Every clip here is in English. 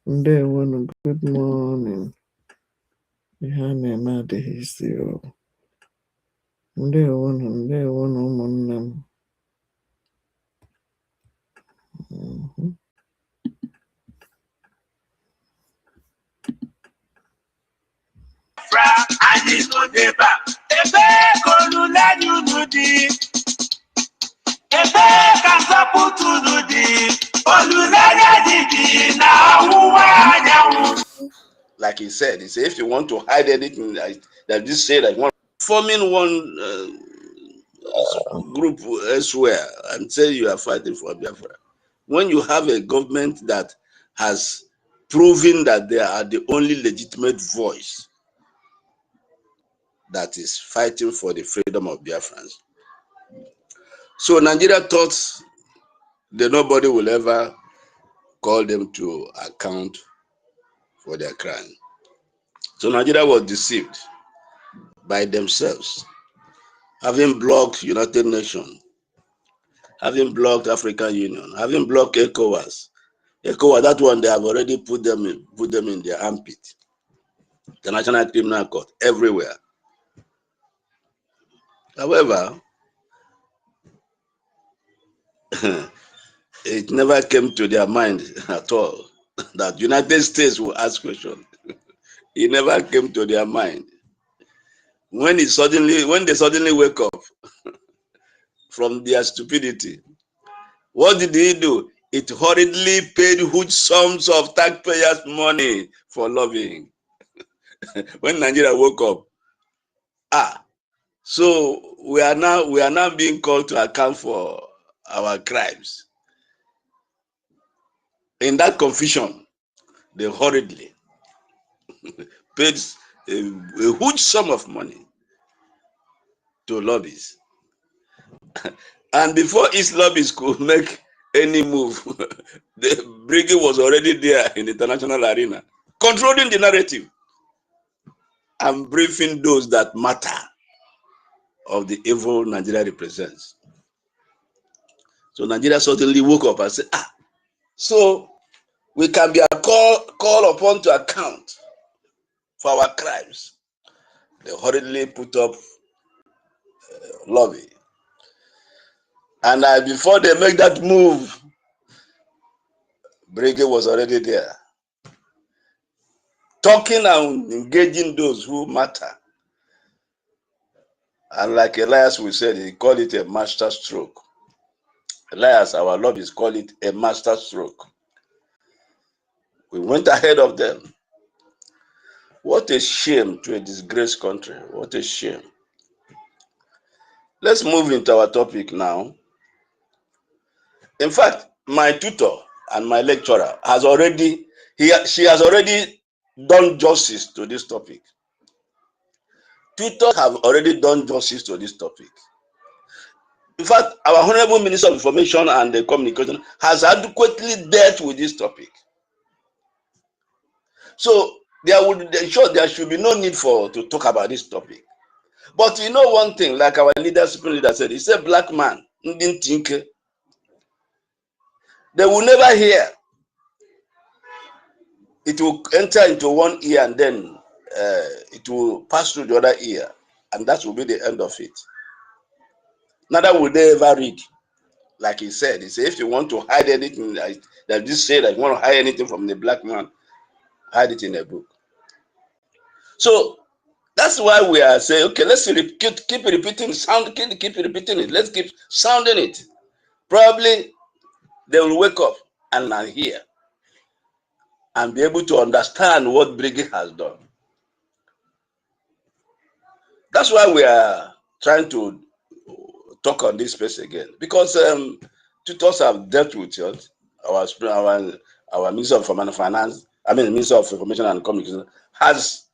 Good morning. NNAMDI history. Ụmụnne m. Like he said, if you want to hide anything, that just say that one forming one group elsewhere and say you are fighting for Biafra. When you have a government that has proven that they are the only legitimate voice that is fighting for the freedom of Biafrans. So Nigeria thought that nobody will ever call them to account for their crime. So Nigeria was deceived by themselves, having blocked United Nations, having blocked African Union, having blocked ECOWAS. ECOWAS, that one they have already put them in their armpit. The National Criminal Court everywhere. However, it never came to their mind at all that United States will ask questions. It never came to their mind. When they suddenly wake up from their stupidity, what did he do? It hurriedly paid huge sums of taxpayers' money for lobbying. When Nigeria woke up, so we are now being called to account for our crimes. In that confusion, they hurriedly paid a huge sum of money to lobbies. And before each lobbies could make any move, the brigade was already there in the international arena, controlling the narrative and briefing those that matter of the evil Nigeria represents. So Nigeria suddenly woke up and said, so we can be called upon to account for our crimes. They hurriedly put up lobby. And before they make that move, brigade was already there, talking and engaging those who matter. And like Elias we said, he called it a master stroke. Elias, our lobbyists, call it a master stroke. We went ahead of them. What a shame to a disgraced country. What a shame. Let's move into our topic now. In fact, my tutor and my lecturer she has already done justice to this topic. Tutors have already done justice to this topic. In fact, our Honorable Minister of Information and Communication has adequately dealt with this topic. So there should be no need to talk about this topic. But you know one thing, like our leader said, he said, black man, didn't think. They will never hear. It will enter into one ear and then it will pass through the other ear. And that will be the end of it. Neither will they ever read. Like he said, if you want to hide anything, that just say that you want to hide anything from the black man, hide it in a book. So that's why we are saying, okay, let's keep repeating it. Let's keep sounding it. Probably they will wake up and hear and be able to understand what brigade has done. That's why we are trying to talk on this space again, because tutors have dealt with it. Our Minister of Finance, Minister of Information and Communication has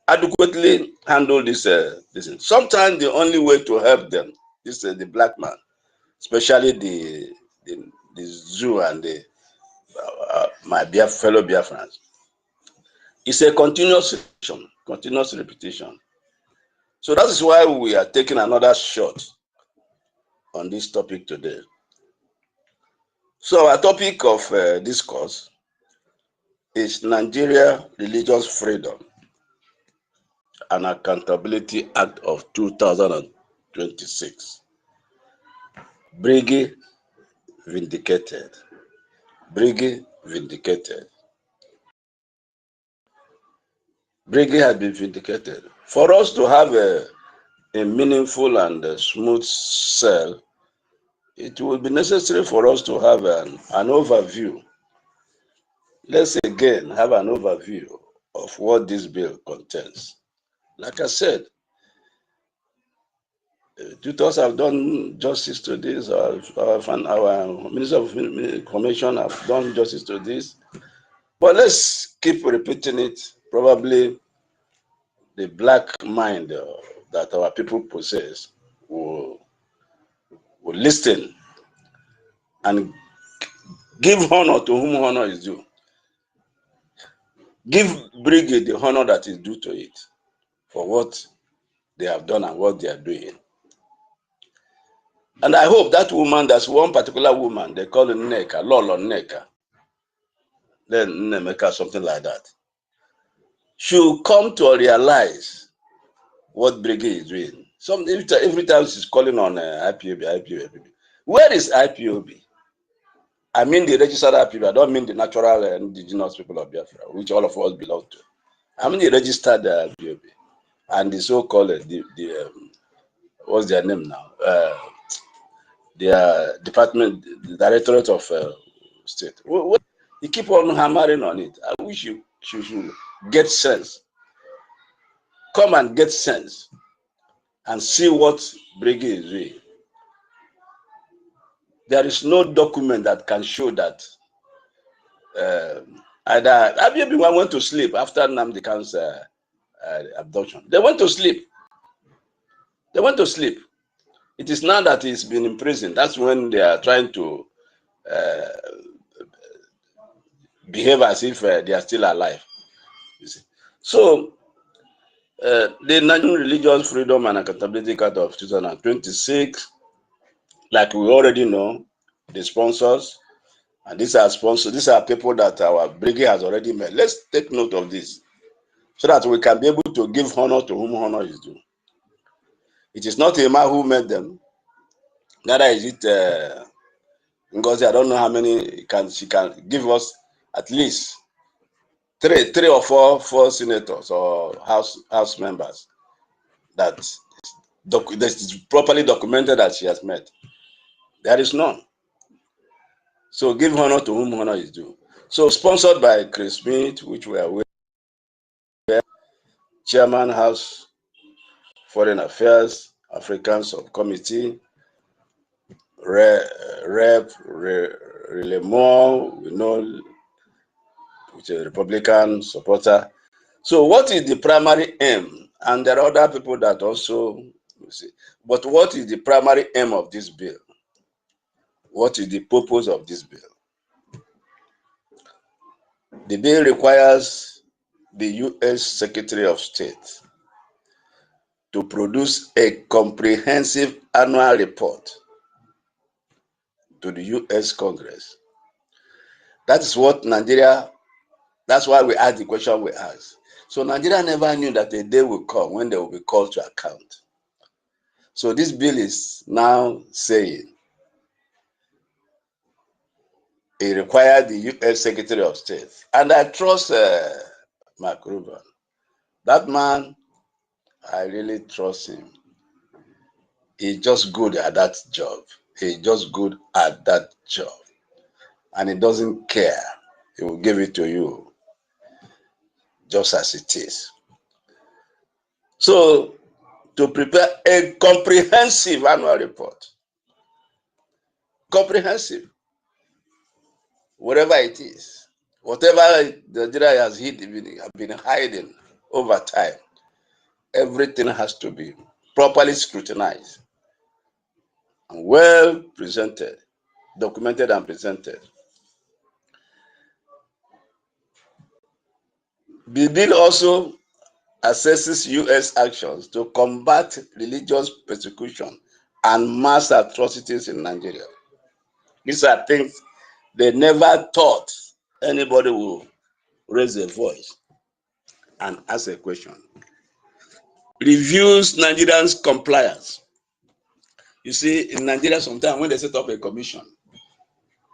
adequately handled this. Sometimes the only way to help them, the black man, especially the zoo and my fellow Biafrans, it's a continuous repetition. So that is why we are taking another shot on this topic today. So our topic of discourse is Nigeria Religious Freedom and Accountability Act of 2026. Briggy vindicated. Briggy vindicated. Briggy has been vindicated. For us to have a meaningful and smooth sell, it will be necessary for us to have an overview. Let's again have an overview of what this bill contains. Like I said, tutors have done justice to this, our Minister of Information have done justice to this. But let's keep repeating it. Probably the black mind that our people possess will listen and give honor to whom honor is due. Give Brigade the honor that is due to it for what they have done and what they are doing. And I hope that woman, there's one particular woman, they call it Nneka, Lolo Nneka, then Nnemeka, something like that. She'll come to realize what Brigade is doing. Every time she's calling on IPOB. Where is IPOB? I mean the registered IPOB. I don't mean the natural indigenous people of Biafra, which all of us belong to. I mean the registered IPOB and the so-called what's their name now? Their department, the Directorate of State. You keep on hammering on it. I wish you should get sense. Come and get sense and see what Brigade is doing. There is no document that can show that either everyone went to sleep after NNAMDI Kanu's abduction. They went to sleep. They went to sleep. It is now that he's been in prison. That's when they are trying to behave as if they are still alive. You see. So, the National Religious Freedom and Accountability Act of 2026, like we already know, the sponsors, and these are sponsors, these are people that our brigade has already met. Let's take note of this so that we can be able to give honor to whom honor is due. It is not Emma who met them. Neither is it Ngozi. I don't know how many she can give us at least three or four senators or house members that is properly documented that she has met. There is none. So give honor to whom honor is due. So sponsored by Chris Smith, which we are aware, Chairman House Foreign Affairs, African Subcommittee, Rep. Relemore, we know, which is a Republican supporter. So what is the primary aim? And there are other people that also, you see, but what is the primary aim of this bill? What is the purpose of this bill? The bill requires the U.S. Secretary of State to produce a comprehensive annual report to the U.S. Congress. That is what Nigeria, that's why we asked the question we asked. So Nigeria never knew that a day will come when they will be called to account. So this bill is now saying it required the U.S. Secretary of State. And I trust Mark Rubin. That man, I really trust him. He's just good at that job. He's just good at that job. And he doesn't care. He will give it to you just as it is. So, to prepare a comprehensive annual report, comprehensive, whatever it is, whatever Nigeria has been hiding over time, everything has to be properly scrutinized and well presented, documented and presented. The bill also assesses U.S. actions to combat religious persecution and mass atrocities in Nigeria. These are things they never thought anybody would raise their voice and ask a question. Reviews Nigerians' compliance. You see, in Nigeria, sometimes when they set up a commission,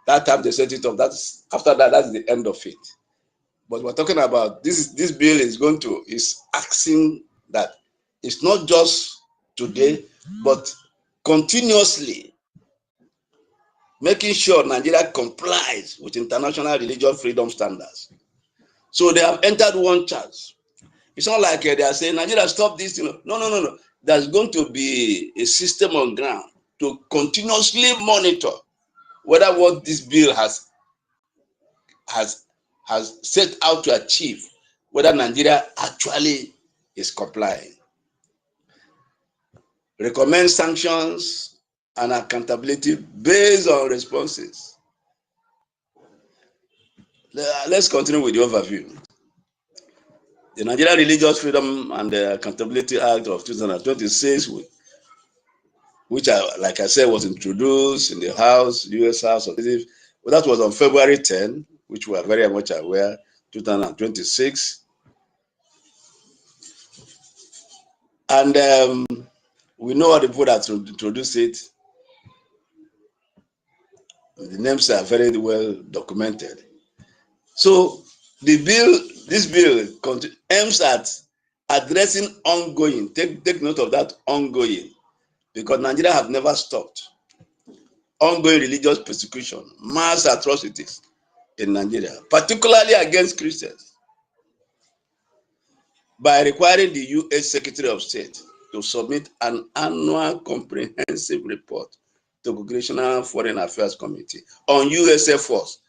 that time they set it up, that's after that, that's the end of it. But we're talking about this bill is asking that it's not just today, but continuously making sure Nigeria complies with international religious freedom standards. So they have entered one charge. It's not like they are saying, Nigeria, stop this. No. There's going to be a system on ground to continuously monitor whether what this bill has set out to achieve, whether Nigeria actually is complying. Recommend sanctions and accountability based on responses. Let's continue with the overview. The Nigeria Religious Freedom and Accountability Act of 2026, which, like I said, was introduced in the House, U.S. House of Representatives. Well, that was on February 10, which we are very much aware, 2026. And we know how the people that introduced it. The names are very well documented. So this bill aims at addressing ongoing, take note of that, ongoing, because Nigeria have never stopped. Ongoing religious persecution, mass atrocities in Nigeria, particularly against Christians, by requiring the U.S. Secretary of State to submit an annual comprehensive report to the Congressional Foreign Affairs Committee on U.S. efforts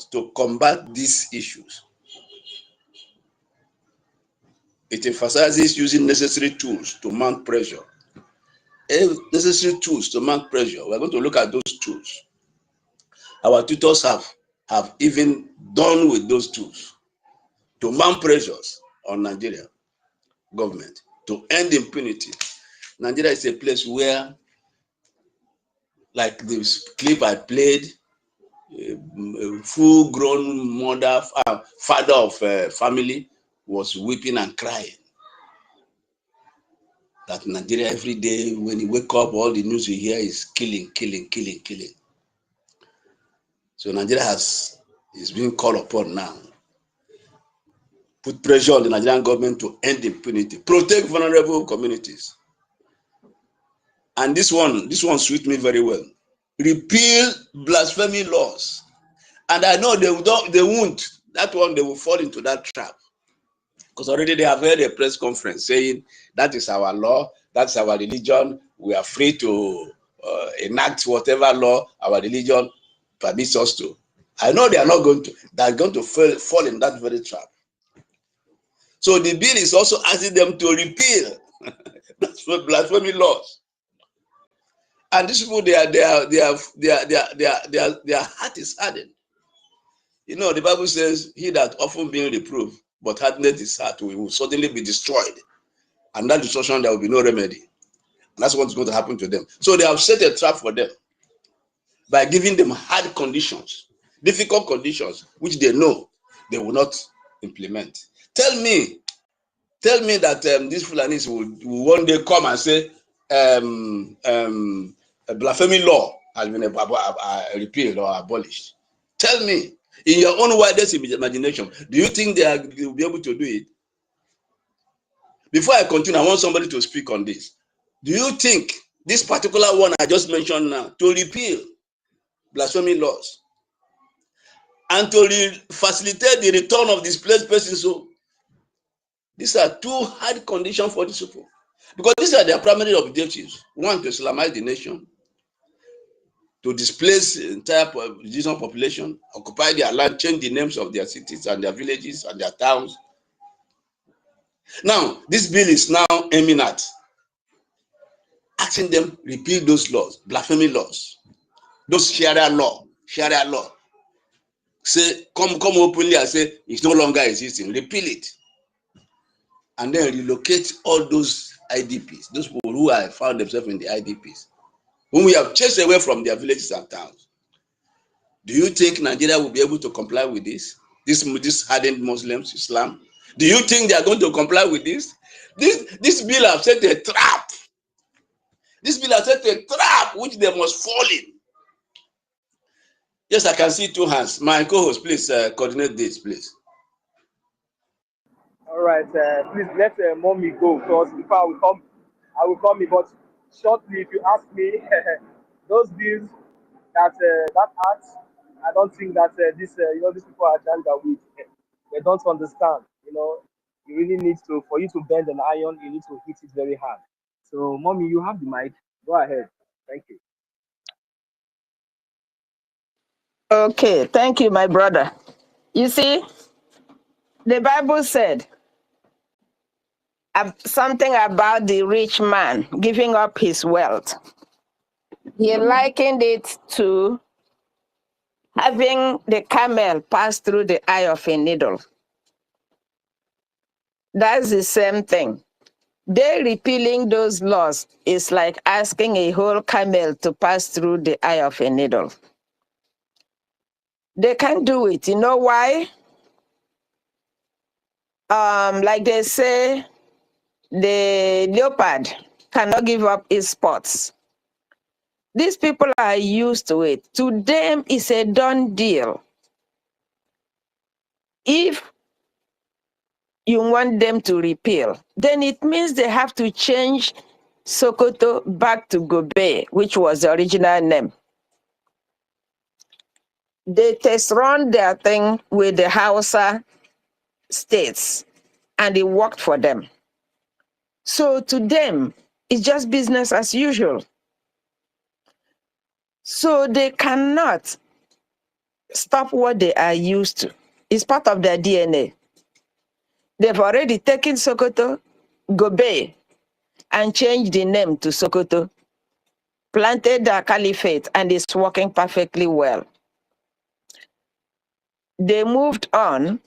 to combat these issues. It emphasizes using necessary tools to mount pressure. Necessary tools to mount pressure. We're going to look at those tools. Our tutors have even done with those tools to mount pressures on Nigeria government to end impunity. Nigeria is a place where, like this clip I played, a full-grown father of a family was weeping and crying. That Nigeria every day, when you wake up, all the news you hear is killing. So Nigeria is being called upon now. Put pressure on the Nigerian government to end impunity, protect vulnerable communities. And this one suits me very well. Repeal blasphemy laws. And I know they won't. That one, they will fall into that trap. Because already they have held a press conference saying that is our law, that's our religion. We are free to enact whatever law our religion permits us to. I know they are not going to. They are going to fall in that very trap. So the bill is also asking them to repeal blasphemy laws. And these people, their heart is hardened. You know, the Bible says, "He that often being reproved, but hardened his heart, will suddenly be destroyed." And that destruction, there will be no remedy. And that's what's going to happen to them. So they have set a trap for them by giving them hard conditions, difficult conditions, which they know they will not implement. Tell me that these Fulanis will one day come and say a blasphemy law has been repealed or abolished. Tell me, in your own wildest imagination, do you think they will be able to do it? Before I continue, I want somebody to speak on this. Do you think this particular one I just mentioned now, to repeal blasphemy laws and to facilitate the return of displaced persons, so these are two hard conditions for these people, because these are their primary objectives: one, to Islamize the nation, to displace the entire regional population, occupy their land, change the names of their cities and their villages and their towns. Now, this bill is now aiming at asking them repeal those laws, blasphemy laws, those Sharia law. Say, come openly and say it's no longer existing. Repeal it, and then relocate all those IDPs, those people who have found themselves in the IDPs, whom we have chased away from their villages and towns. Do you think Nigeria will be able to comply with this? This hardened Muslims, Islam. Do you think they are going to comply with this? This bill has set a trap. This bill has set a trap which they must fall in. Yes, I can see two hands. My co-host, please coordinate this, please. All right, please let mommy go first before I will come in. But shortly, if you ask me, those bills that act, I don't think that these people are done that with. They don't understand. You really need to for you to bend an iron, you need to hit it very hard. So, mommy, you have the mic. Go ahead. Thank you. Okay, thank you, my brother. You see, the Bible said something about the rich man giving up his wealth. He likened it to having the camel pass through the eye of a needle. That's the same thing. They repealing those laws is like asking a whole camel to pass through the eye of a needle. They can't do it. You know why? Like they say, the leopard cannot give up its spots. These people are used to it. To them, it's a done deal. If you want them to repeal, then it means they have to change Sokoto back to Gobe, which was the original name. They test run their thing with the Hausa states, and it worked for them. So to them, it's just business as usual. So they cannot stop what they are used to. It's part of their DNA. They've already taken Sokoto, Gobe, and changed the name to Sokoto, planted their caliphate, and it's working perfectly well. They moved on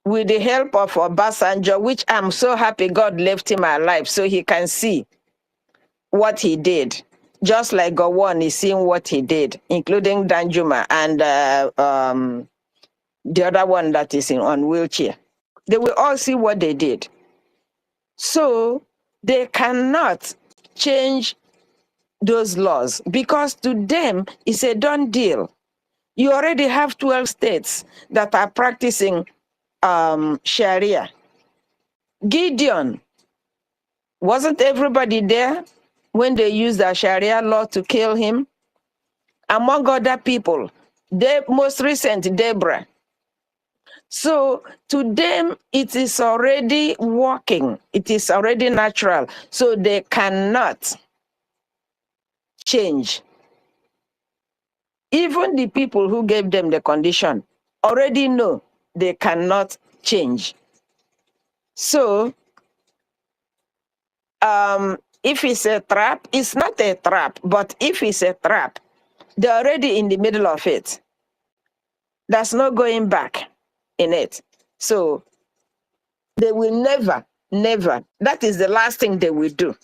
with the help of Obasanjo, which I'm so happy God left him alive so he can see what he did. Just like Gowon is seeing what he did, including Danjuma and the other one that is on wheelchair. They will all see what they did. So they cannot change those laws because to them it's a done deal. You already have 12 states that are practicing Sharia. Gideon, wasn't everybody there when they used the Sharia law to kill him? Among other people, the most recent, Deborah. So to them, it is already working. It is already natural. So they cannot change. Even the people who gave them the condition already know they cannot change. So if it's a trap, it's not a trap, but if it's a trap, they're already in the middle of it. There's no going back in it. So they will never, never, that is the last thing they will do.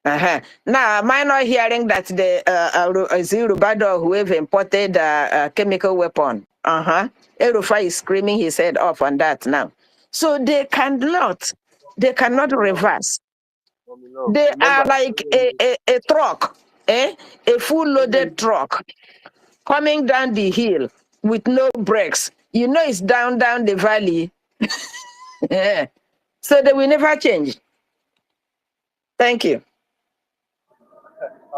Now, am I not hearing that the Zerubado, whoever imported a chemical weapon, Erufai is screaming his head off on that now. So they cannot reverse. No. They Remember, are like a truck, a full loaded truck coming down the hill with no brakes. You know it's down the valley. So they will never change. Thank you.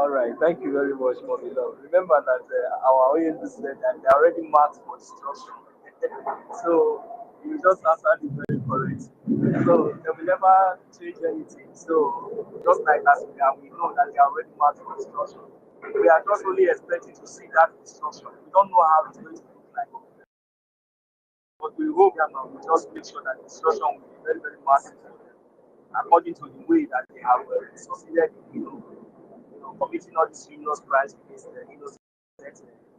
all right. Thank you very much, mommy. Love. Remember that our audience said that they are already marked for destruction. So you just answered it very correct. So they will never change anything. So just like that, we know that they are already marked for destruction. We are just only expecting to see that destruction. We don't know how it's going to look like. But we hope that we just make sure that the destruction will be very, very massive for them, according to the way that they have succeeded in, committing all these heinous crimes against the innocent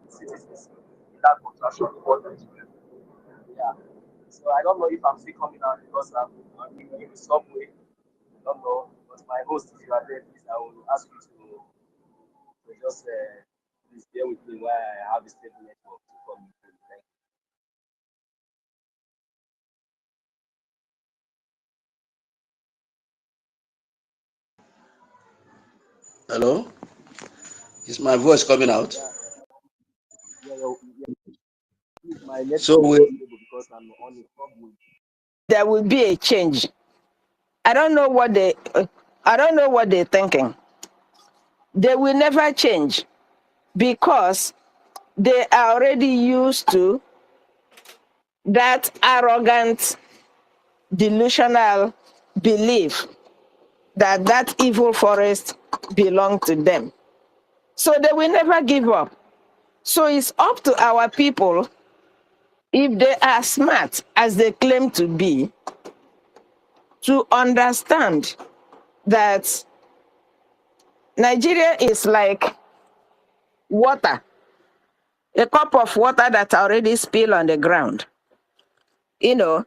citizens in that contraction report. Yeah. So I don't know if I'm still coming out because I'm in the subway. I don't know. But my host, if you are there, please, I will ask you to just please bear with me while I have a stable network to come in. Thank you. Hello? Is my voice coming out? Yeah, please, my network So is we unstable because I'm on a subway. There will be a change. I don't know what they're thinking. They will never change because they are already used to that arrogant, delusional belief that that evil forest belongs to them. So they will never give up. So it's up to our people, if they are smart as they claim to be, to understand that Nigeria is like water, a cup of water that already spilled on the ground. You know,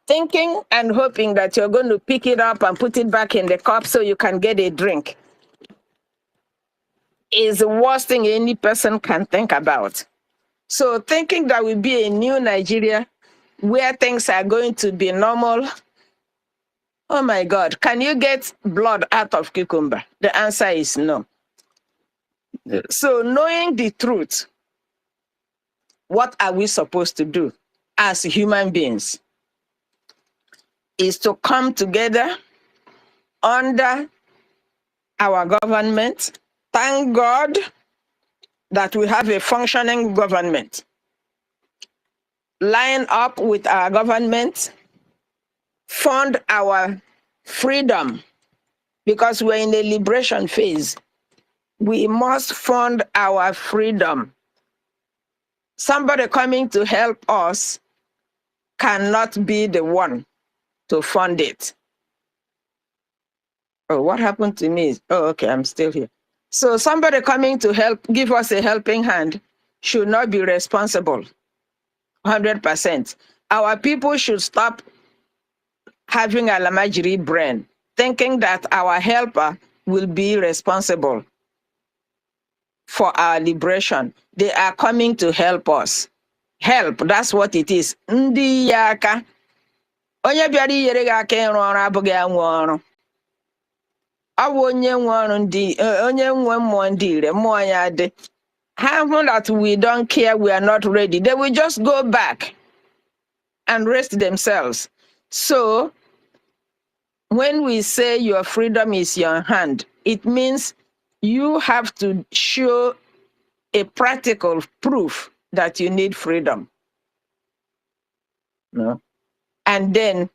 thinking and hoping that you're going to pick it up and put it back in the cup so you can get a drink is the worst thing any person can think about. So thinking that will be a new Nigeria where things are going to be normal, oh my God, can you get blood out of cucumber? The answer is no. So knowing the truth, what are we supposed to do as human beings? Is to come together under our government. Thank God that we have a functioning government. Line up with our government, fund our freedom, because we're in a liberation phase. We must fund our freedom. Somebody coming to help us cannot be the one to fund it. Oh, what happened to me? Oh, okay, I'm still here. So somebody coming to help, give us a helping hand, should not be responsible, 100%. Our people should stop having a lamajiri brain, thinking that our helper will be responsible for our liberation. They are coming to help us. Help, that's what it is. Ndị ya aka. Onye bịara inyere gị aka ịrụ ọrụ abụghị anwụ ọrụ. Ọ bụ onye nwe mmụọ ndị ire, mmụọ ya dị. Having that we don't care, we are not ready, they will just go back and rest themselves. So when we say your freedom is your hand, it means you have to show a practical proof that you need freedom. No? And then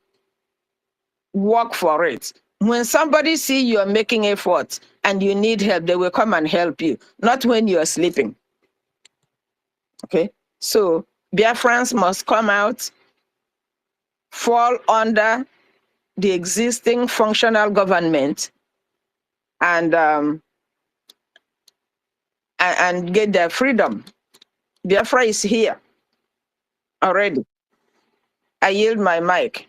work for it. When somebody see you're making efforts and you need help, they will come and help you, not when you're sleeping. Okay? So Biafrans must come out, fall under the existing functional government, and get their freedom. Biafra is here already. I yield my mic.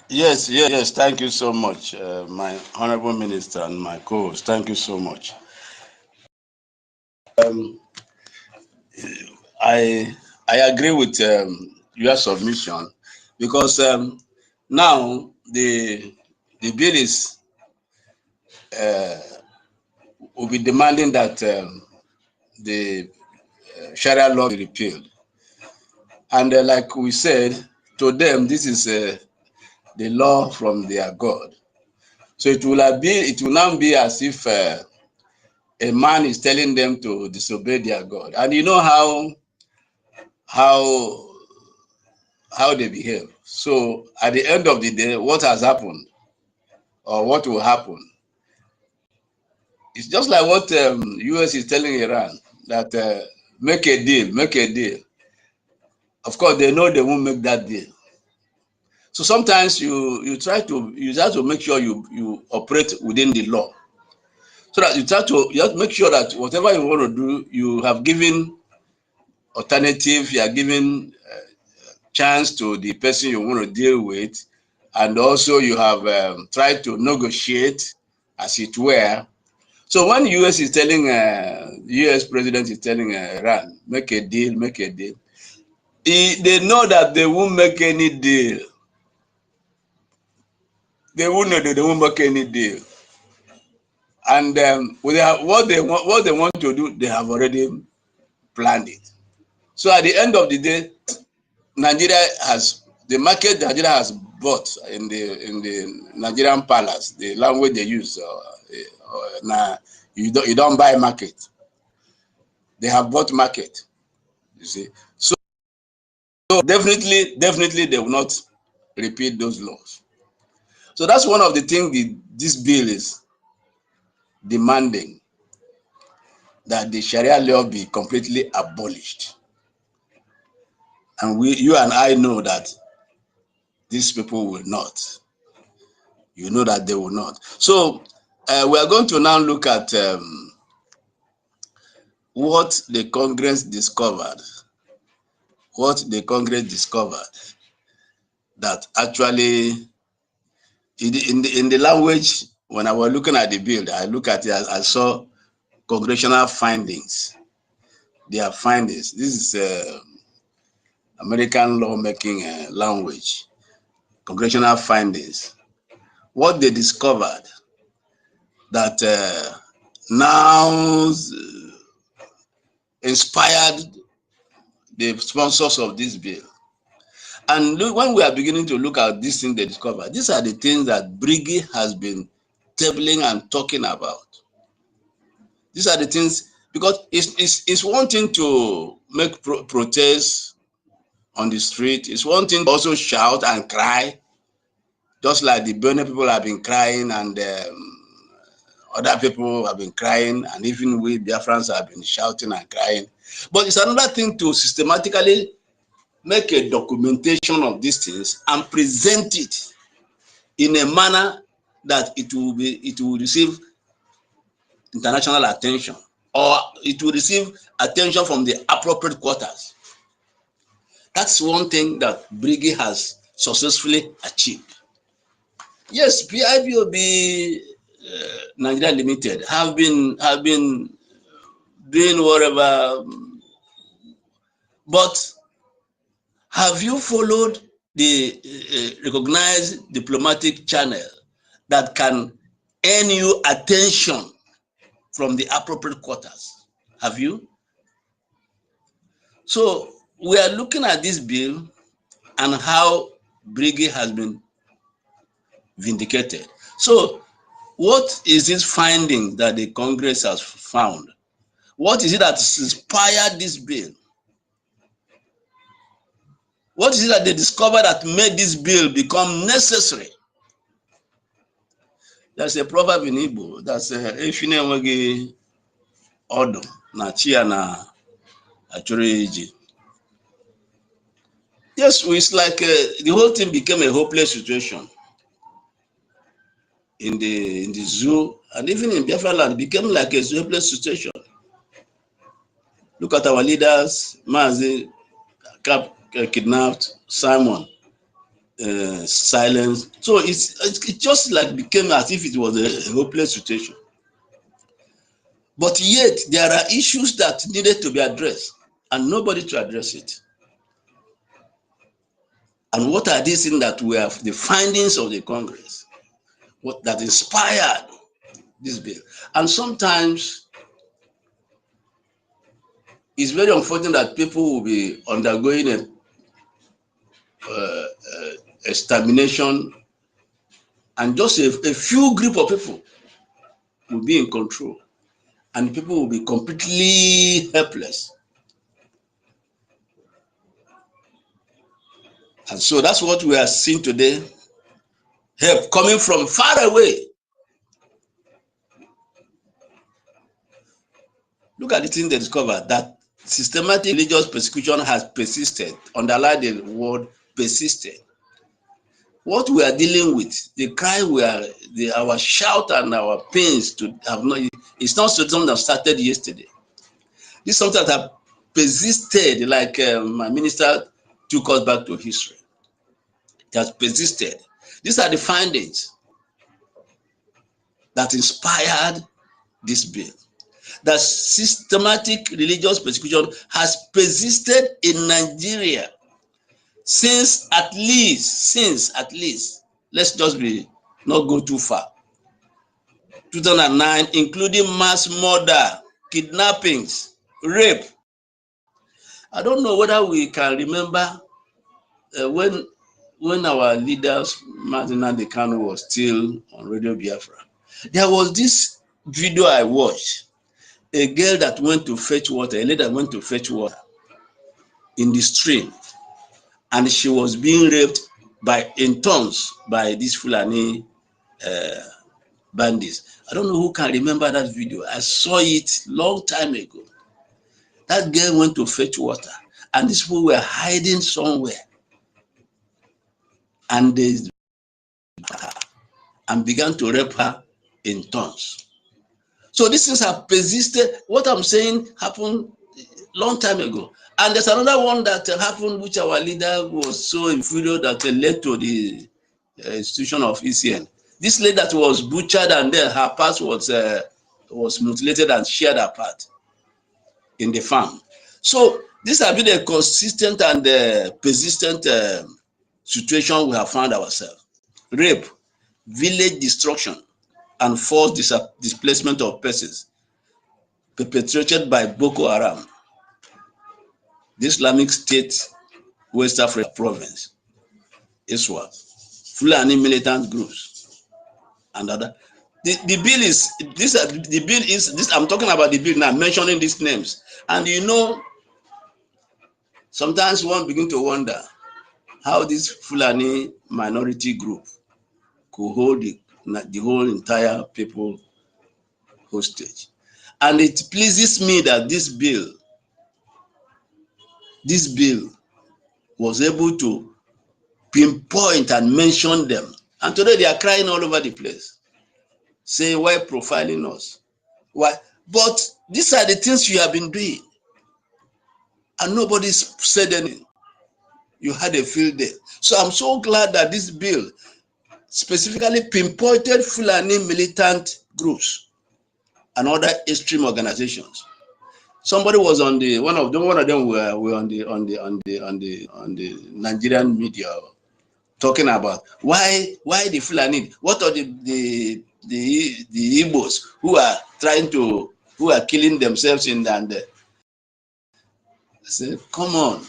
yes. Thank you so much, my honorable minister and my co-host. Thank you so much. I agree with your submission, because now the bill is will be demanding that the Sharia law be repealed, and like we said, to them this is the law from their God. So it will now be as if a man is telling them to disobey their God, and you know how they behave. So at the end of the day, what has happened or what will happen? It's just like what US is telling Iran, that make a deal. Of course, they know they won't make that deal. So sometimes you have to make sure you operate within the law, so that you have to make sure that whatever you want to do, you have given alternative, you are giving chance to the person you want to deal with, and also you have tried to negotiate, as it were. So when US is telling US president is telling Iran, make a deal, they know that they won't make any deal. They won't know, they won't make any deal. And what they want to do, they have already planned it. So at the end of the day, Nigeria has the market. Nigeria has bought in the Nigerian palace, the language they use. Now you don't buy market. They have bought market. You see, so definitely they will not repeat those laws. So that's one of the things this bill is demanding, that the Sharia law be completely abolished. And you and I know that these people will not. You know that they will not. So we are going to now look at what the Congress discovered. What the Congress discovered that actually, in the language, when I was looking at the bill, I look at it, I saw congressional findings. Their findings. This is American lawmaking language. Congressional findings. What they discovered that now inspired the sponsors of this bill. And look, when we are beginning to look at these things they discovered, these are the things that Briggy has been tabling and talking about. These are the things, because it's one thing to make protests on the street. It's one thing to also shout and cry, just like the Burning people have been crying, and other people have been crying, and even we Biafrans have been shouting and crying. But it's another thing to systematically make a documentation of these things and present it in a manner that it will receive international attention, or it will receive attention from the appropriate quarters. That's one thing that Briggy has successfully achieved. Yes, PIBOB Nigeria Limited have been doing whatever, but have you followed the recognized diplomatic channel that can earn you attention from the appropriate quarters? Have you? So we are looking at this bill and how Briggy has been vindicated. So what is this finding that the Congress has found? What is it that inspired this bill? What is it that they discovered that made this bill become necessary? There's a proverb in Igbo that's Efine Nwegi Odo na Chia na Achoro Eji. Yes, it's like the whole thing became a hopeless situation in the zoo, and even in Biafra land, it became like a hopeless situation. Look at our leaders: Mazi kidnapped, Simon silenced. So it just like became as if it was a hopeless situation. But yet there are issues that needed to be addressed, and nobody to address it. And what are these things that were the findings of the Congress? What that inspired this bill? And sometimes it's very unfortunate that people will be undergoing a extermination, and just a few group of people will be in control, and people will be completely helpless. And so that's what we are seeing today. Help coming from far away. Look at the thing they discovered, that systematic religious persecution has persisted. Underline the word persisted. What we are dealing with, the cry our shout and our pains to have not, it's not something that started yesterday. This is something that have persisted, like my minister took us back to history. It has persisted. These are the findings that inspired this bill. That systematic religious persecution has persisted in Nigeria since at least, let's just be not go too far. 2009, including mass murder, kidnappings, rape. I don't know whether we can remember when our leaders, Martin NNAMDI KANU, was still on Radio Biafra. There was this video I watched, a girl that went to fetch water, a lady that went to fetch water in the stream, and she was being raped in tons by these Fulani bandits. I don't know who can remember that video. I saw it long time ago. That girl went to fetch water, and these people were hiding somewhere, and they began to rape her in tons. So these things have persisted. What I'm saying happened long time ago. And there's another one that happened, which our leader was so infuriated that led to the institution of ECN. This lady that was butchered, and then her part was mutilated and shared apart in the farm. So this has been a consistent and persistent situation we have found ourselves. Rape, village destruction, and forced displacement of persons perpetrated by Boko Haram, the Islamic State, West Africa province, ISWA, Fulani militant groups, and other. The bill is this. I'm talking about the bill now, mentioning these names, and you know, sometimes one begin to wonder how this Fulani minority group could hold the whole entire people hostage. And it pleases me that this bill was able to pinpoint and mention them. And today they are crying all over the place, saying, why profiling us? Why? But these are the things you have been doing, and nobody said anything. You had a field day. So I'm so glad that this bill specifically pinpointed Fulani militant groups and other extreme organizations. Somebody was on the one of them were on the Nigerian media talking about why the Fulani, what are the Igbos who are killing themselves in and I said, come on.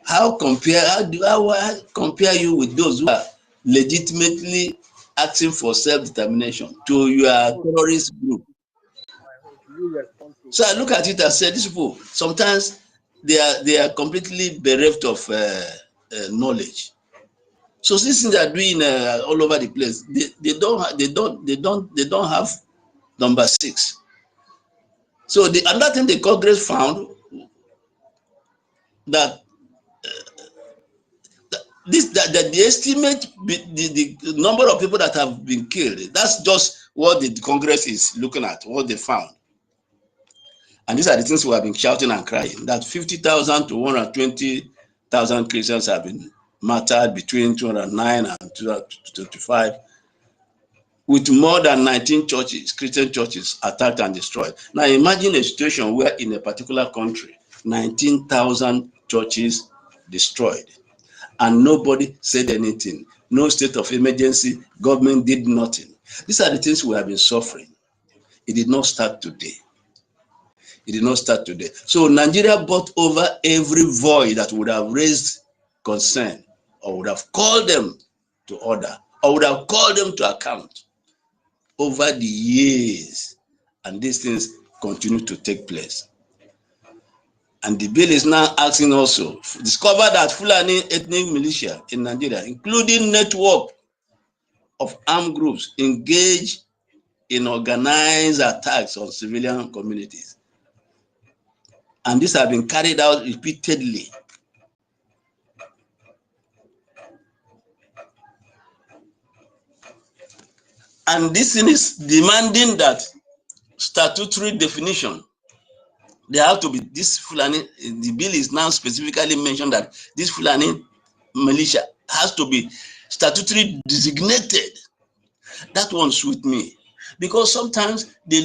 How do I compare you with those who are legitimately asking for self-determination to your terrorist group? So I look at it and say, these people, sometimes they are completely bereft of knowledge. So these things are doing all over the place. They don't have number 6. So another thing the Congress found that the estimate, the number of people that have been killed, that's just what the Congress is looking at, what they found. And these are the things we have been shouting and crying, that 50,000 to 120,000 Christians have been martyred between 2009 and 2025, with more than 19 churches, Christian churches, attacked and destroyed. Now imagine a situation where in a particular country, 19,000 churches destroyed, and nobody said anything. No state of emergency, government did nothing. These are the things we have been suffering. It did not start today. It did not start today. So Nigeria brought over every voice that would have raised concern, or would have called them to order, or would have called them to account over the years. And these things continue to take place. And the bill is now asking also, discover that Fulani ethnic militia in Nigeria, including network of armed groups, engage in organized attacks on civilian communities. And these have been carried out repeatedly. And this thing is demanding that statutory definition. There have to be this Fulani, the bill is now specifically mentioned that this Fulani militia has to be statutory designated. That one suits me, because sometimes the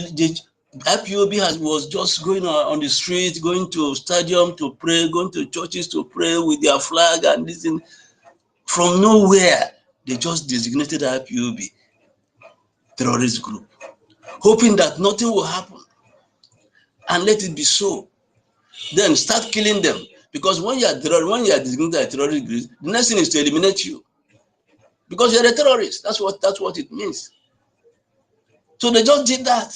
IPOB was just going on the street, going to stadium to pray, going to churches to pray with their flag and this thing from nowhere. they just designated IPOB terrorist group, hoping that nothing will happen, and let it be so. Then start killing them, because when you are designated a terrorist group, the next thing is to eliminate you, because you're a terrorist. That's what it means. So they just did that.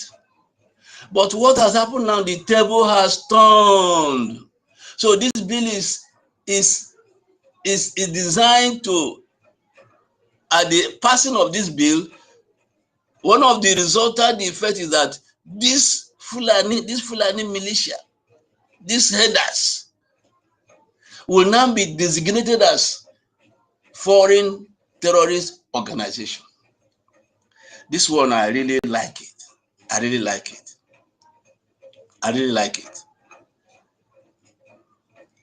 But what has happened now? The table has turned. So this bill is designed to, at the passing of this bill, one of the resultant effects is that this Fulani militia, these headers, will now be designated as foreign terrorist organization. This one, I really like it. I really like it. I really like it.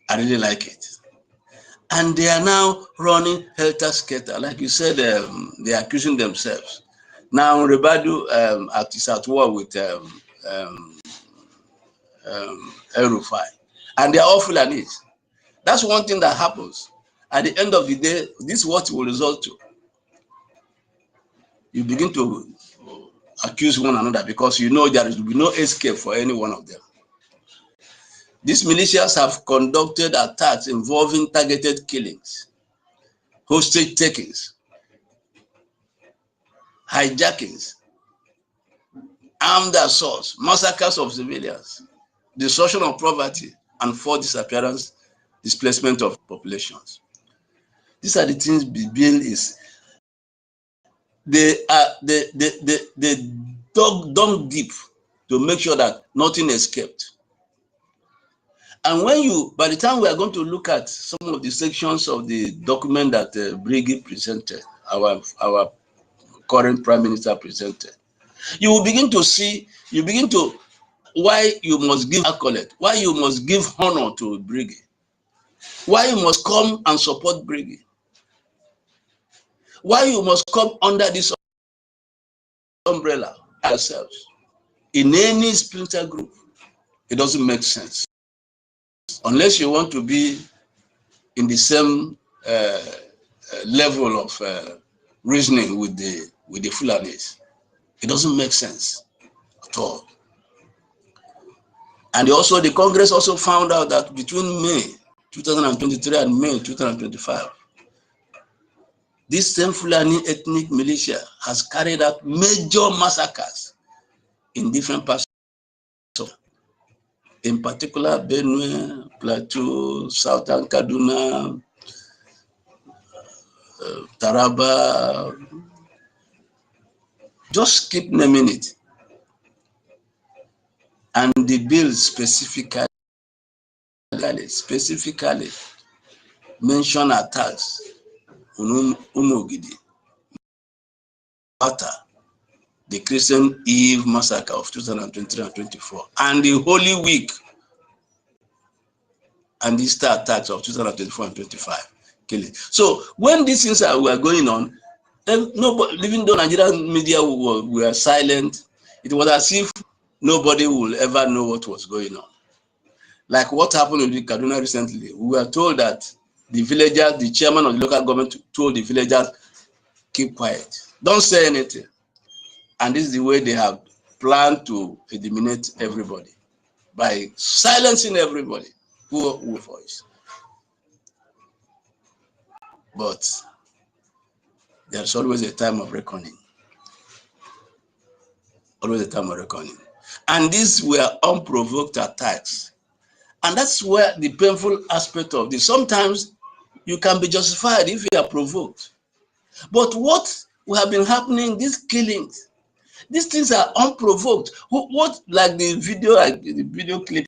I really like it. And they are now running helter-skelter. Like you said, they are accusing themselves. Now, Rebadu is at war with El-Rufai. And they are all Fulanis. That's one thing that happens. At the end of the day, this is what will result to. You begin to accuse one another, because you know there will be no escape for any one of them. These militias have conducted attacks involving targeted killings, hostage takings, hijackings, armed assaults, massacres of civilians, destruction of property, and forced disappearance, displacement of populations. These are the things the bill is. They dug deep to make sure that nothing escaped. And by the time we are going to look at some of the sections of the document that Briggy presented, our current Prime Minister presented, you will begin to see, why you must give accolade, why you must give honor to Briggy, why you must come and support Briggy, why you must come under this umbrella ourselves. In any splinter group, it doesn't make sense. Unless you want to be in the same level of reasoning with the Fulanis, it doesn't make sense at all. And the Congress also found out that between May 2023 and May 2025, this same Fulani ethnic militia has carried out major massacres in different parts of, in particular, Benue, Plateau, Southern Kaduna, Taraba. Just keep naming it. And the bill specifically mention attacks on Umogidi, Bata, the Christian Eve massacre of 2023 and 24, and the Holy Week and the Easter attacks of 2024 and 25. Killing. So when these things were going on, nobody, even though Nigerian media were silent, it was as if nobody will ever know what was going on. Like what happened in Kaduna recently, we were told that the villagers, the chairman of the local government told the villagers, keep quiet, don't say anything. And this is the way they have planned to eliminate everybody, by silencing everybody who voice. But there's always a time of reckoning. Always a time of reckoning. And these were unprovoked attacks. And that's where the painful aspect of this. Sometimes you can be justified if you are provoked. But what will have been happening, these killings, these things are unprovoked. What, like the video clip,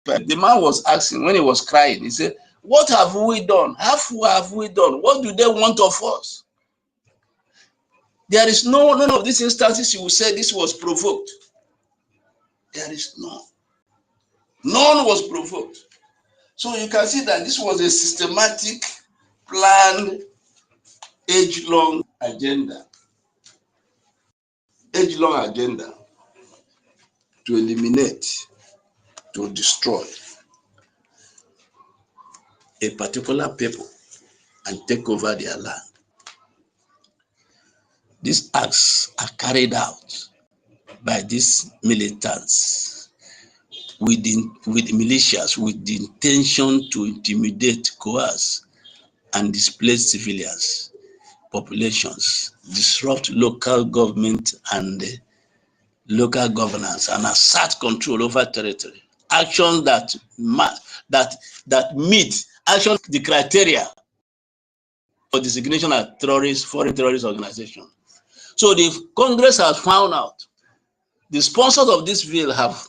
the man was asking when he was crying, he said, what have we done? How have we done? What do they want of us? There is none of these instances you will say this was provoked. There is none. None was provoked. So you can see that this was a systematic, planned, age-long agenda. Age-long agenda to eliminate, to destroy a particular people and take over their land. These acts are carried out by these militants with militias with the intention to intimidate, coerce, and displace civilians, populations, disrupt local government and local governance, and assert control over territory. Actions that meet the criteria for designation as terrorist, foreign terrorist organization. So the Congress has found out, the sponsors of this bill have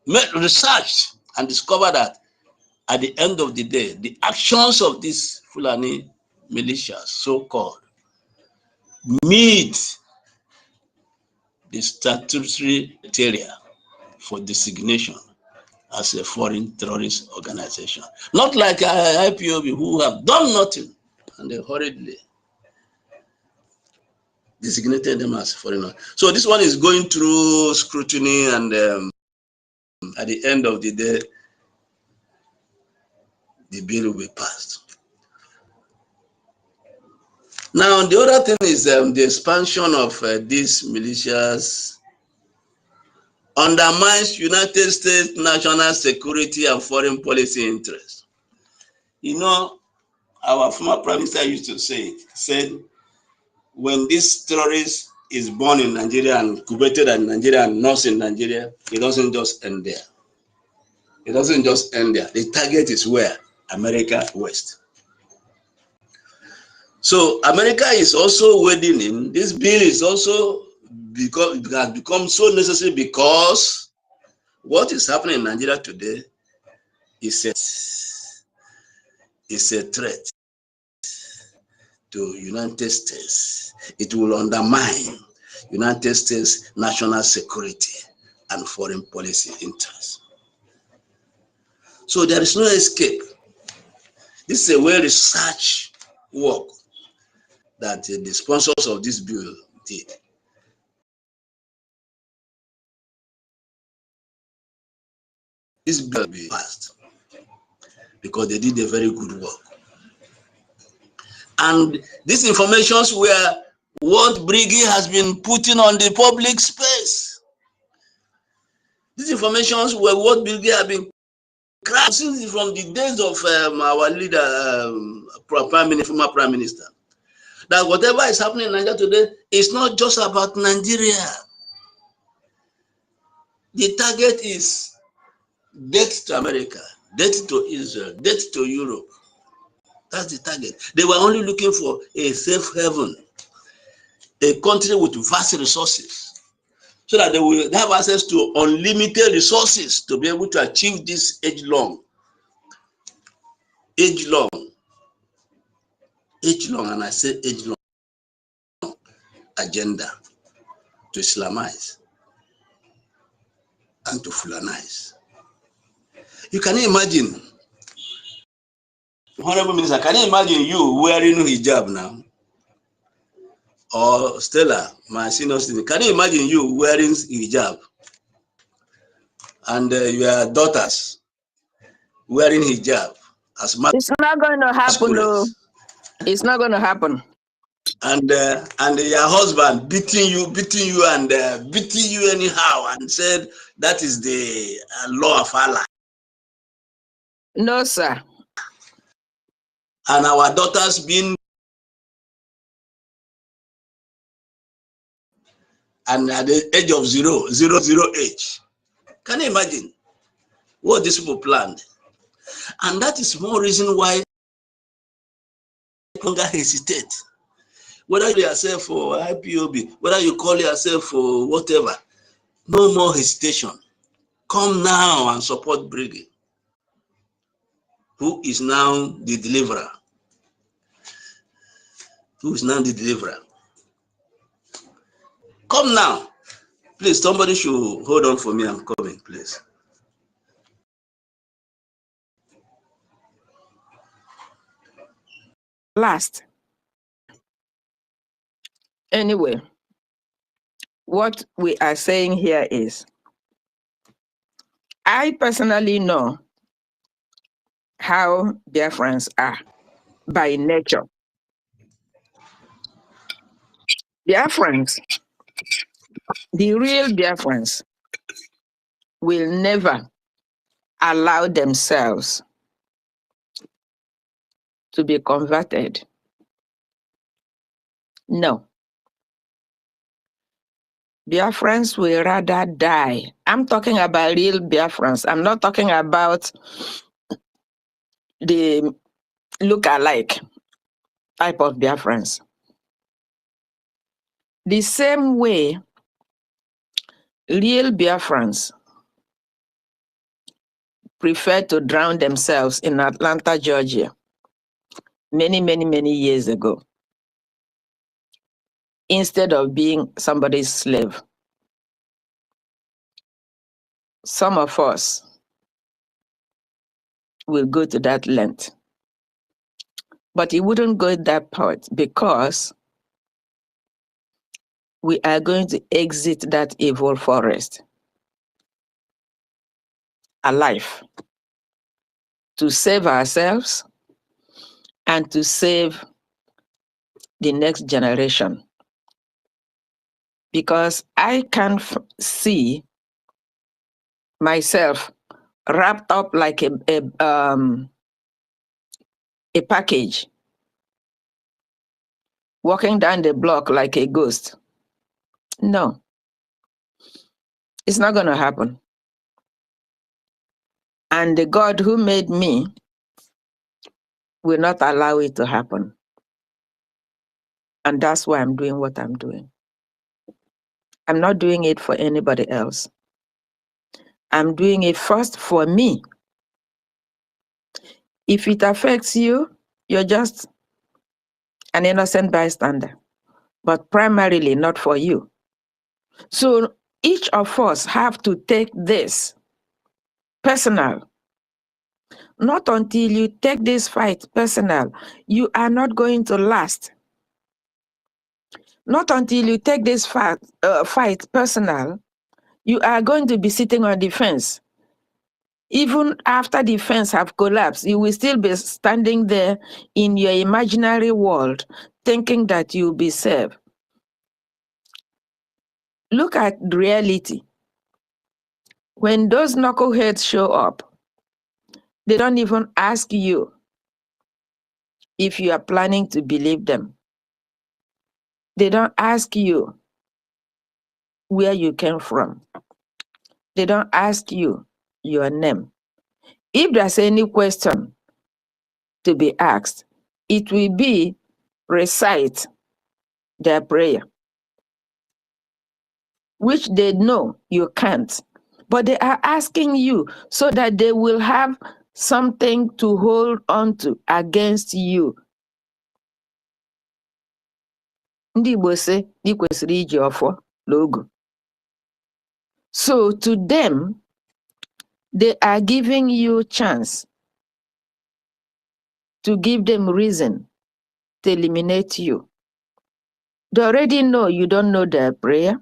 made research and discovered that at the end of the day, the actions of these Fulani militias, so-called, meet the statutory criteria for designation as a foreign terrorist organization. Not like IPOB, who have done nothing and they hurriedly designated them as foreigner. So this one is going through scrutiny, and at the end of the day, the bill will be passed. Now, the other thing is the expansion of these militias undermines United States national security and foreign policy interests. You know, our former prime minister used to say it, said, when this terrorist is born in Nigeria and incubated in Nigeria and nursed in Nigeria, it doesn't just end there. It doesn't just end there. The target is where? America West. So America is also wading in. This bill is also it has become so necessary because what is happening in Nigeria today is a threat to United States. It will undermine United States national security and foreign policy interests. So there is no escape. This is a well-researched work that the sponsors of this bill did. This bill will be passed because they did a very good work. And these informations were what Briggy has been putting on the public space. These informations were what Briggy has been crafting from the days of our leader, former Prime Minister. That whatever is happening in Nigeria today is not just about Nigeria. The target is death to America, death to Israel, death to Europe. That's the target. They were only looking for a safe haven, a country with vast resources, so that they will have access to unlimited resources to be able to achieve this age-long, and I say age-long agenda to Islamize and to Fulanize. You can imagine, Honorable Minister, can you imagine you wearing hijab now? Or Stella, my senior student, can you imagine you wearing hijab and your daughters wearing hijab as It's not going to happen, though. It's not going to happen. And your husband beating you and beating you anyhow, and said that is the law of Allah. No, sir. And our daughters being, and at the age of 0 age. Can you imagine what these people planned? And that is more reason why you don't hesitate. Whether you yourself for IPOB, whether you call yourself for whatever, no more hesitation. Come now and support Briggy, who is now the deliverer. Come now. Please, somebody should hold on for me. I'm coming, please. Last. Anyway, what we are saying here is, I personally know how their friends are by nature. Biafrans, the real Biafrans, will never allow themselves to be converted. No. Biafrans will rather die. I'm talking about real Biafrans. I'm not talking about the look-alike type of Biafrans. The same way real Biafrans prefer to drown themselves in Atlanta, Georgia, many, many, many years ago, instead of being somebody's slave. Some of us will go to that length. But it wouldn't go that part because we are going to exit that evil forest alive to save ourselves and to save the next generation. Because I can see myself wrapped up like a package, walking down the block like a ghost. No, it's not going to happen. And the God who made me will not allow it to happen. And that's why I'm doing what I'm doing. I'm not doing it for anybody else. I'm doing it first for me. If it affects you, you're just an innocent bystander, but primarily not for you. So each of us have to take this personal. Not until you take this fight personal, you are not going to last. Not until you take this fight personal, you are going to be sitting on the fence. Even after the fence have collapsed, you will still be standing there in your imaginary world, thinking that you'll be safe. Look at reality. When those knuckleheads show up, they don't even ask you if you are planning to believe them. They don't ask you where you came from. They don't ask you your name. If there's any question to be asked, it will be recite their prayer, which they know you can't. But they are asking you so that they will have something to hold on to against you. Ndị Igbo sị, "Ị kwesịrị iji ọfọ n'ogu." So to them, they are giving you chance to give them reason to eliminate you. They already know you don't know their prayer.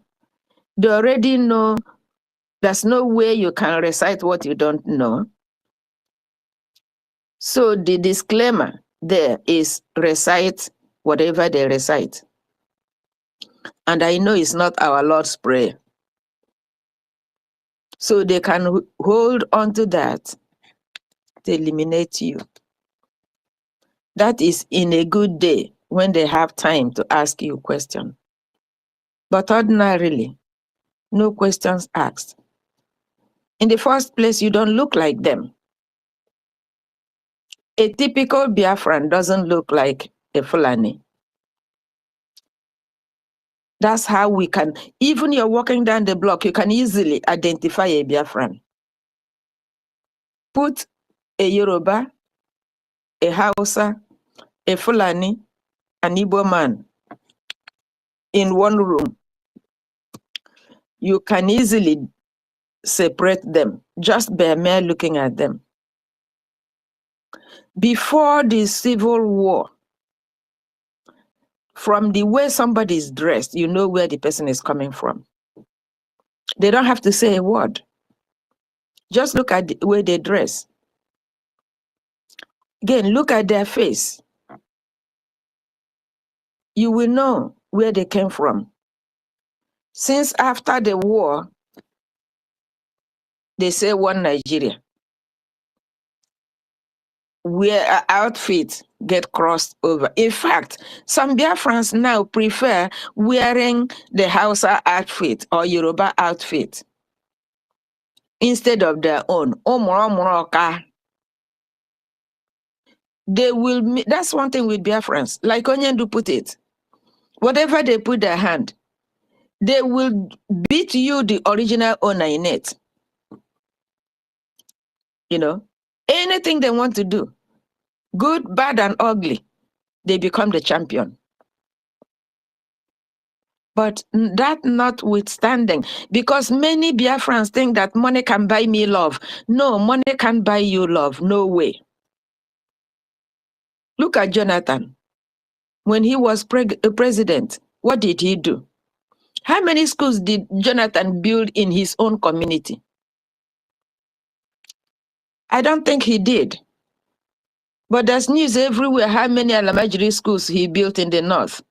They already know there's no way you can recite what you don't know. So the disclaimer there is recite whatever they recite. And I know it's not our Lord's Prayer. So they can hold on to that to eliminate you. That is in a good day when they have time to ask you a question. But ordinarily, no questions asked. In the first place, you don't look like them. A typical Biafran doesn't look like a Fulani. That's how we can, even you're walking down the block, you can easily identify a Biafran. Put a Yoruba, a Hausa, a Fulani, an Igbo man in one room. You can easily separate them just by mere looking at them. Before the Civil War, from the way somebody is dressed, you know where the person is coming from. They don't have to say a word. Just look at the way they dress. Again, look at their face. You will know where they came from. Since after the war, they say one Nigeria, where outfits get crossed over. In fact, some Biafrans now prefer wearing the Hausa outfit or Yoruba outfit instead of their own. They will, that's one thing with Biafrans, like Onyendu put it. Whatever they put their hand, they will beat you, the original owner, in it. You know, anything they want to do, good, bad, and ugly, they become the champion. But that notwithstanding, because many Biafrans think that money can buy me love. No, money can't buy you love. No way. Look at Jonathan. When he was president, what did he do? How many schools did Jonathan build in his own community? I don't think he did. But there's news everywhere how many Alamajiri schools he built in the north.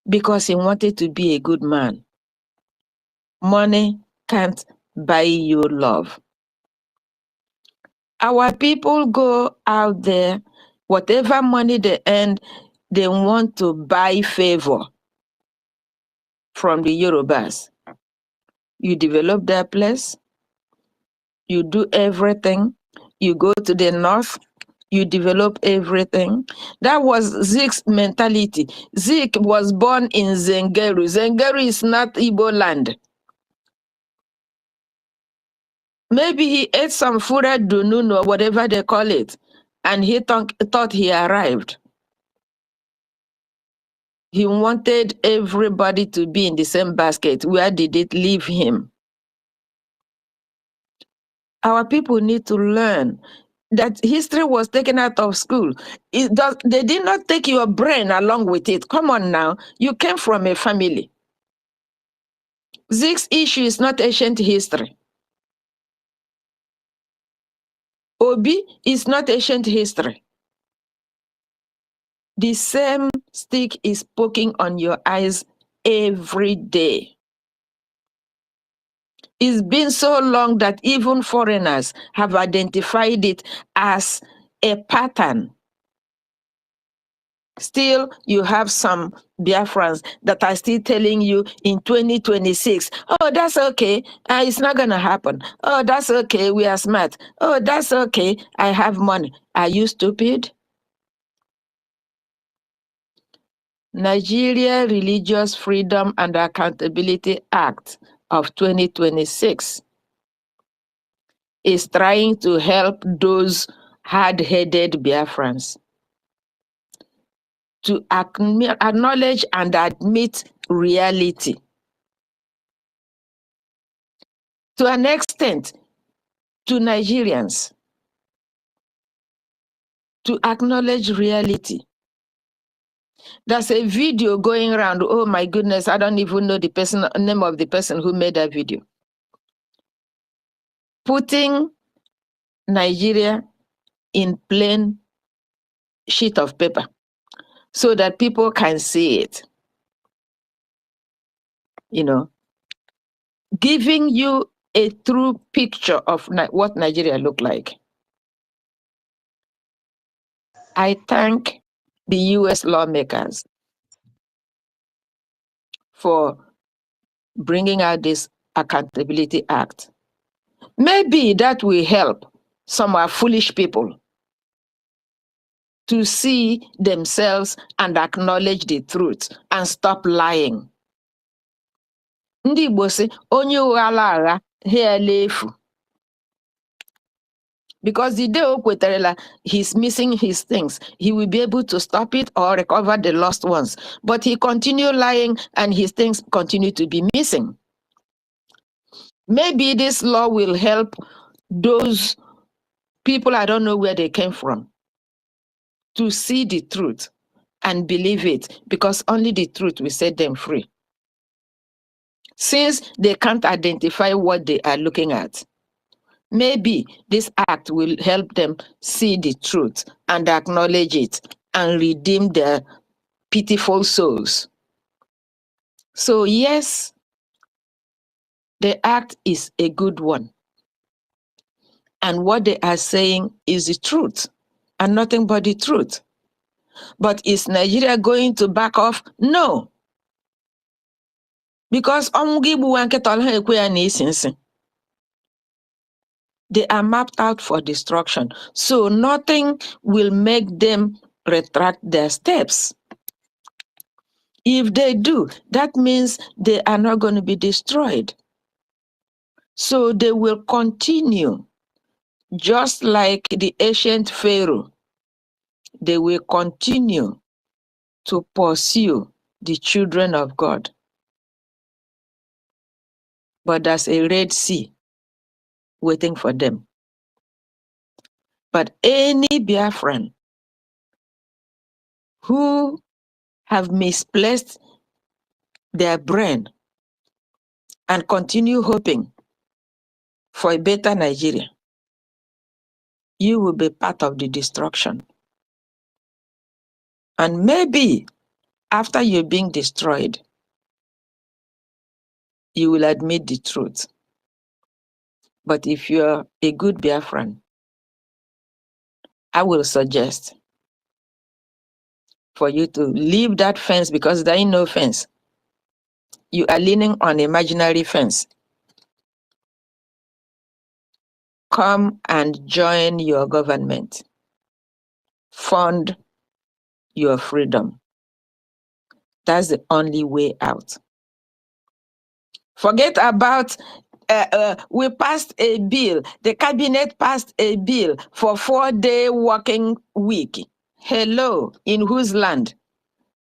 Because he wanted to be a good man. Money can't buy you love. Our people go out there, whatever money they earn, they want to buy favor from the Yorubas. You develop their place, you do everything, you go to the north, you develop everything. That was Zeke's mentality. Zeke was born in Zengeru. Zengeru is not Igbo land. Maybe he ate some fura dununu or whatever they call it, and he thought he arrived. He wanted everybody to be in the same basket. Where did it leave him? Our people need to learn that history was taken out of school. They did not take your brain along with it. Come on now. You came from a family. Zeke's issue is not ancient history. Obi is not ancient history. The same stick is poking on your eyes every day. It's been so long that even foreigners have identified it as a pattern. Still, you have some Biafrans that are still telling you in 2026, oh, that's okay, it's not going to happen. Oh, that's okay, we are smart. Oh, that's okay, I have money. Are you stupid? Nigeria Religious Freedom and Accountability Act of 2026 is trying to help those hard-headed Biafrans to acknowledge and admit reality. To an extent, to Nigerians, to acknowledge reality. There's a video going around. Oh my goodness, I don't even know the name of the person who made that video. Putting Nigeria in plain sheet of paper so that people can see it. You know, giving you a true picture of what Nigeria looked like. I thank the US lawmakers for bringing out this Accountability Act. Maybe that will help some foolish people to see themselves and acknowledge the truth and stop lying. Ndị Igbo sị, onye ụgha agha ha efu. Because the day Okweterela, he's missing his things, he will be able to stop it or recover the lost ones. But he continued lying and his things continue to be missing. Maybe this law will help those people, I don't know where they came from, to see the truth and believe it, because only the truth will set them free. Since they can't identify what they are looking at, maybe this act will help them see the truth and acknowledge it and redeem their pitiful souls. So yes, the act is a good one. And what they are saying is the truth and nothing but the truth. But is Nigeria going to back off? No. Because they are mapped out for destruction. So nothing will make them retract their steps. If they do, that means they are not going to be destroyed. So they will continue, just like the ancient Pharaoh. They will continue to pursue the children of God. But there's a Red Sea waiting for them. But any Biafran who have misplaced their brain and continue hoping for a better Nigeria, you will be part of the destruction. And maybe after you're being destroyed, you will admit the truth. But if you're a good Biafran, I will suggest for you to leave that fence, because there ain't no fence. You are leaning on imaginary fence. Come and join your government. Fund your freedom. That's the only way out. Forget about we passed a bill. The cabinet passed a bill for 4-day working week. Hello, in whose land?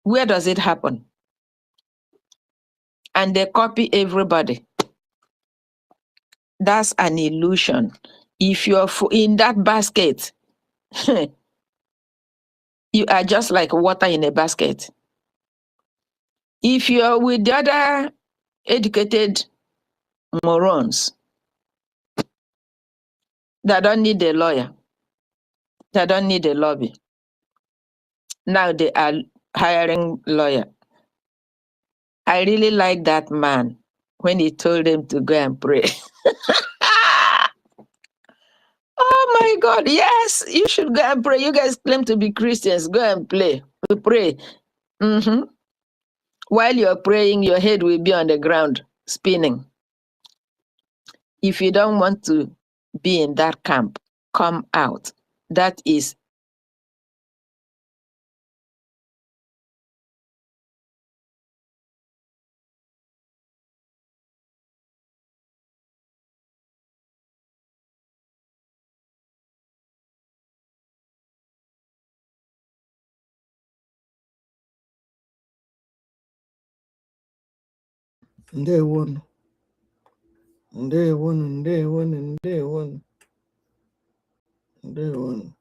Where does it happen? And they copy everybody. That's an illusion. If you're in that basket, you are just like water in a basket. If you're with the other educated morons that don't need a lawyer, that don't need a lobby, now they are hiring lawyer. I really like that man when he told them to go and pray. Oh my God, yes, you should go and pray. You guys claim to be Christians. Go and pray. While you're praying, your head will be on the ground, spinning. If you don't want to be in that camp, come out. That is Day one. Day one. Day one. Day one. Day one.